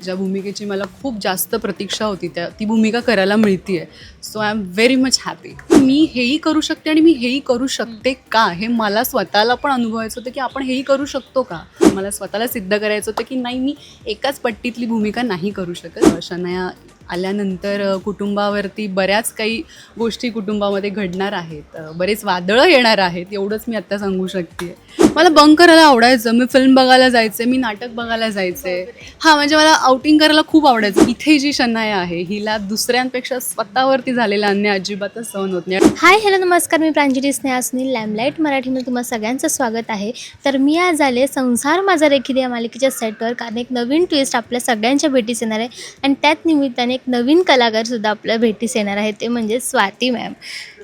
ज्या भूमिकेची मला खूप जास्त प्रतीक्षा होती ती भूमिका करायला मिळते आहे. So I am very much happy. मी हेही करू शकते आणि मी हेही करू शकते का, हे मला स्वतःला पण अनुभवायचं होतं की आपण हेही करू शकतो का. मला स्वतःला सिद्ध करायचं होतं की नाही, मी एकाच पट्टीतली भूमिका नाही करू शकत. शनाया आल्यानंतर कुटुंबावरती बऱ्याच काही गोष्टी कुटुंबामध्ये घडणार आहेत, बरेच वादळं येणार आहेत, एवढंच मी आत्ता सांगू शकते. मला बंक करायला आवडायचं, मी फिल्म बघायला जायचे, मी नाटक बघायला जायचे. हां, म्हणजे मला आउटिंग करायला खूप आवडायचं. इथे जी शनाया आहे हिला दुसऱ्यांपेक्षा स्वतःवरती झालेला अन्याय अजिबातच सहन होत नाही. हाय हॅलो नमस्कार, मी प्रांजली स्नेहा सुनील. लॅमलाईट मराठीमध्ये तुम्हा सगळ्यांचं स्वागत आहे. तर मी आज आले संसार माझा रेखील या मालिकेच्या सेटवर, कारण एक नवीन ट्विस्ट आपल्या सगळ्यांच्या भेटीस येणार आहे आणि त्याच निमित्ताने एक नवीन कलाकारसुद्धा आपल्या भेटीस येणार आहे, ते म्हणजे स्वाती मॅम.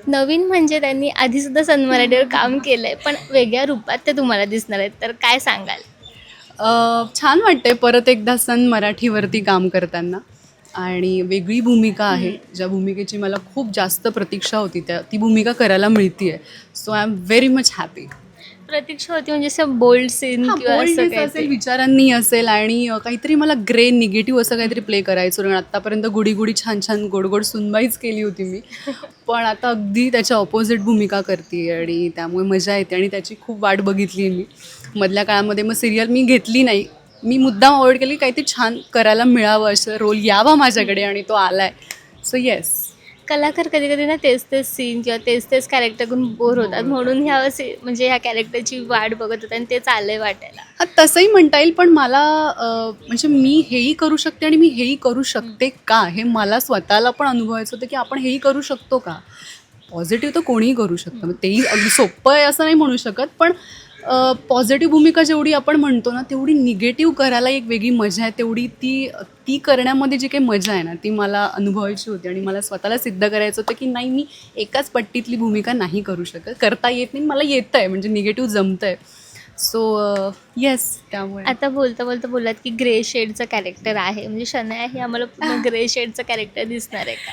नवीन म्हणजे त्यांनी आधीसुद्धा सन मराठीवर काम केलं आहे, पण वेगळ्या रूपात ते तुम्हाला दिसणार आहेत. तर काय सांगाल? छान वाटते परत एकदा सन मराठीवरती काम करताना, आणि वेगळी भूमिका आहे. ज्या भूमिकेची मला खूप जास्त प्रतीक्षा होती ती भूमिका करायला मिळते आहे. So I am very much happy. प्रतीक्षा होती म्हणजे असं बोल्ड सीन किंवा असं बोल्डनेस काही असेल, विचारांनी असेल, आणि काहीतरी मला ग्रे निगेटिव्ह असं काहीतरी प्ले करायचं. कारण आत्तापर्यंत गुडी गुडी छान छान गोड गोड सुनबाईच केली होती मी, पण आता अगदी त्याच्या ऑपोजिट भूमिका करते आणि त्यामुळे मजा येते आणि त्याची खूप वाट बघितली मी मधल्या काळामध्ये. मग सिरियल मी घेतली नाही, मी मुद्दाम अवॉइड केली, काहीतरी छान करायला मिळावं, असं रोल यावा माझ्याकडे, आणि तो आला आहे. So yes. कलाकार कधी कधी ना तेच तेच सीन किंवा तेच कॅरेक्टर करून बोर होतात, म्हणून ह्या म्हणजे ह्या कॅरेक्टरची वाट बघत होतं आणि ते चाललंय वाटायला. हां, तसंही म्हणता येईल, पण मला म्हणजे मी हेही करू शकते आणि मी हेही करू शकते का, हे मला स्वतःला पण अनुभवायचं होतं की आपण हेही करू शकतो का. पॉझिटिव्ह तर कोणीही करू शकतं, मग तेही अगदी सोपं आहे असं नाही म्हणू शकत, पण पॉझिटिव्ह भूमिका जेवढी आपण म्हणतो ना, तेवढी निगेटिव्ह करायला एक वेगळी मजा आहे. तेवढी ती करण्यामध्ये जी काही मजा आहे ना, ती मला अनुभवायची होती आणि मला स्वतःला सिद्ध करायचं होतं की नाही, मी एकाच पट्टीतली भूमिका नाही करू शकत, करता येत नाही, मला येतं आहे, म्हणजे निगेटिव्ह जमतं आहे. सो येस, त्यामुळे. आता बोलता बोलता बोललात की ग्रे शेडचं कॅरेक्टर आहे, म्हणजे शनाया ही आम्हाला पूर्ण ग्रे शेडचं कॅरेक्टर दिसणार आहे का?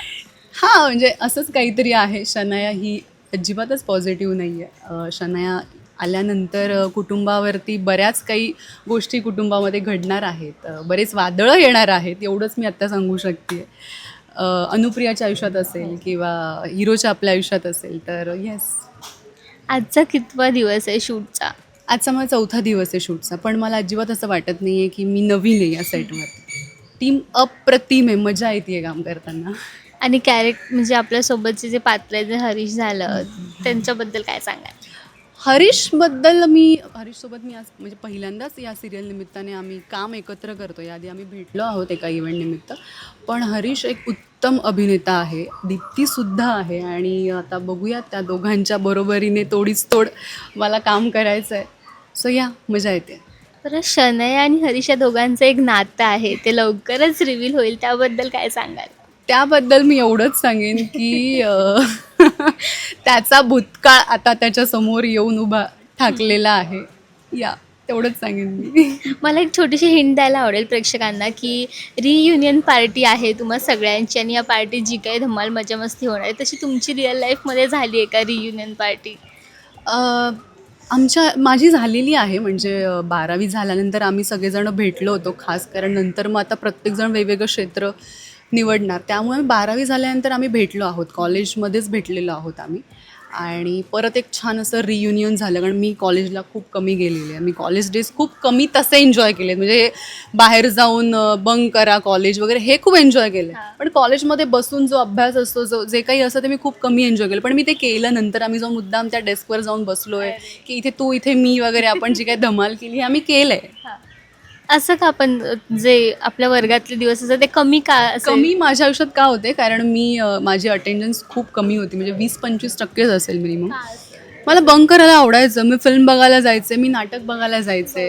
हां, म्हणजे असंच काहीतरी आहे. शनाया ही अजिबातच पॉझिटिव्ह नाही आहे. शनाया आल्यानंतर कुटुंबावरती बऱ्याच काही गोष्टी कुटुंबामध्ये घडणार आहेत, बरेच वादळं येणार आहेत, एवढंच मी आत्ता सांगू शकते. अनुप्रियाच्या आयुष्यात असेल किंवा हिरोच्या आपल्या आयुष्यात असेल, तर येस. आजचा कितवा दिवस आहे शूटचा? आजचा माझा 4था दिवस आहे शूटचा, पण मला अजिबात असं वाटत नाही आहे की मी नवीन आहे या सेटवर. टीम अप्रतिम आहे, मजा येते आहे काम करताना. आणि म्हणजे आपल्यासोबतचे जे पात्र आहे, जे हरीश झालं, त्यांच्याबद्दल काय सांगाल? हरीशसोबत मी आज म्हणजे पहिल्यांदाच या सिरियल निमित्ताने आम्ही काम एकत्र करतो. याआधी आम्ही भेटलो आहोत एका इव्हेंट निमित्त, पण हरीश एक उत्तम अभिनेता आहे, दीप्तीसुद्धा आहे, आणि आता बघूया त्या दोघांच्या बरोबरीने तोडीस तोड मला काम करायचं आहे. सो या, मजा येते. बरं, शनाया आणि हरीश या दोघांचं एक नातं आहे, ते लवकरच रिव्हील होईल, त्याबद्दल काय सांगाल? त्याबद्दल मी एवढंच सांगेन की त्याचा भूतकाळ आता त्याच्यासमोर येऊन उभा ठाकलेला आहे. या, तेवढंच सांगेन मी. मला एक छोटीशी हिंट द्यायला आवडेल प्रेक्षकांना की रियुनियन पार्टी आहे तुम्हा सगळ्यांची, आणि या पार्टीत जी काही धमाल मजा मस्ती होणार आहे, तशी तुमची रिअल लाईफमध्ये झाली आहे का रियुनियन पार्टी? माझी झालेली आहे, म्हणजे 12वी झाल्यानंतर आम्ही सगळेजण भेटलो होतो खास, कारण नंतर मग आता प्रत्येकजण वेगवेगळं क्षेत्र निवडणार, त्यामुळे 12वी झाल्यानंतर आम्ही भेटलो आहोत, कॉलेजमध्येच भेटलेलो आहोत आम्ही, आणि परत एक छान असं रियुनियन झालं. कारण मी कॉलेजला खूप कमी गेलेली आहे, मी कॉलेज डेज खूप कमी तसे एन्जॉय केले, म्हणजे बाहेर जाऊन बंक करा कॉलेज वगैरे हे खूप एन्जॉय केलं, पण कॉलेजमध्ये बसून जो अभ्यास असतो, जे काही असतं ते मी खूप कमी एन्जॉय केलं. पण मी ते केलं नंतर, आम्ही जाऊन मुद्दाम त्या डेस्कवर जाऊन बसलो आहे की इथे तू इथे मी वगैरे, आपण जी काही धमाल केली हे आम्ही केलं आहे. असं का? आपण जे आपल्या वर्गातले दिवस असतात ते कमी का असेल? कमी माझ्या आयुष्यात का होते, कारण माझी अटेंडन्स खूप कमी होती, म्हणजे 20-25% असेल मिनिमम. का असं? मला बंक करायला आवडायचं, मी फिल्म बघायला जायचे, मी नाटक बघायला जायचे.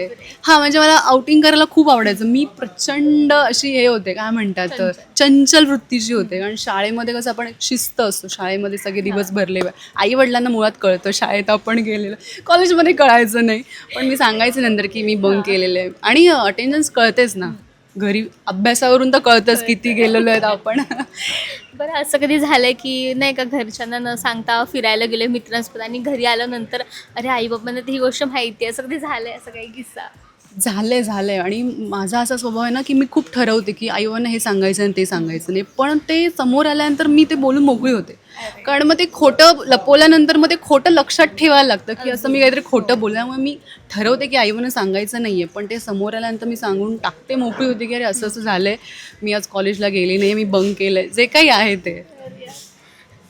हां, म्हणजे मला आउटिंग करायला खूप आवडायचं. मी प्रचंड अशी हे होते, काय म्हणतात, चंचल वृत्तीची होते. कारण शाळेमध्ये कसं आपण शिस्त असतो, शाळेमध्ये सगळे दिवस भरले, आईवडिलांना मुळात कळतं शाळेत आपण गेलेलं, कॉलेजमध्ये कळायचं नाही, पण मी सांगायचं नंतर की मी बंक केलेलं आहे, आणि अटेंडन्स कळतेच ना, घरी अभ्यासावरून तर कळतंच किती गेलेलो आहेत आपण. बरं, असं कधी झालंय की नाही का, घरच्यांना न सांगता फिरायला गेले मित्रांसोबत आणि घरी आल्यानंतर अरे आई बाबांना ती ही गोष्ट माहिती आहे, असं कधी झालंय, असं काही किस्सा? झालंय आणि माझा असा स्वभाव आहे ना की मी खूप ठरवते की आईबाबांना हे सांगायचं आणि ते सांगायचं नाही, पण ते समोर आल्यानंतर मी ते बोलून मोकळी होते. कारण मग ते खोटं लपवल्यानंतर मग ते खोटं लक्षात ठेवायला लागतं की असं मी काहीतरी खोटं बोलल्यामुळे मी ठरवते की आईबाबांना सांगायचं नाही आहे, पण ते समोर आल्यानंतर मी सांगून टाकते, मोकळी होते की अरे असं असं झालं आहे, मी आज कॉलेजला गेली नाही, मी बंक केलं आहे, जे काही आहे ते.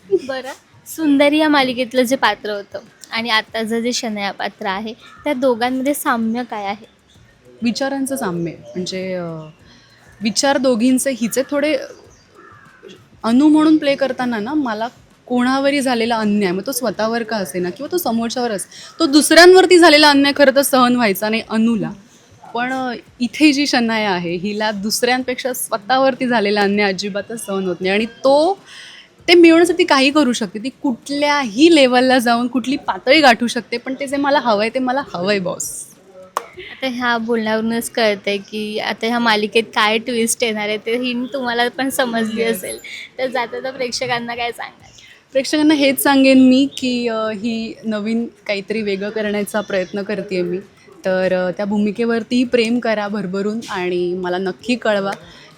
बरं, सुंदरी या मालिकेतलं जे पात्र होतं आणि आताचं जे शनया पात्र आहे, त्या दोघांमध्ये साम्य काय आहे? विचारांचं साम्य आहे. म्हणजे विचार दोघींचे, हिचे थोडे अनु म्हणून प्ले करताना ना मला कोणावरही झालेला अन्याय, मग तो स्वतःवर का असेना किंवा तो समोरच्यावर तो दुसऱ्यांवरती झालेला अन्याय खरं तर सहन व्हायचा नाही अनुला. पण इथे जी शनाया आहे हिला दुसऱ्यांपेक्षा स्वतःवरती झालेला अन्याय अजिबातच सहन होत नाही आणि ते मिळवण्यासाठी काही करू शकते. ती कुठल्याही लेवलला जाऊन कुठली पातळी गाठू शकते, पण ते जे मला हवं आहे ते मला हवं आहे बॉस. आता ह्या बोलण्यावरूनच कळतंय की आता ह्या मालिकेत काय ट्विस्ट येणार आहे, ते हिंट तुम्हाला पण समजली असेल. तर जाता प्रेक्षकांना काय सांगाल? प्रेक्षकांना हेच सांगेन मी की ही नवीन काहीतरी वेगळं करण्याचा प्रयत्न करते मी, तर त्या भूमिकेवरती प्रेम करा भरभरून आणि मला नक्की कळवा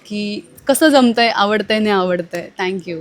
की कसं जमतंय, आवडतंय नाही आवडतंय. थँक्यू.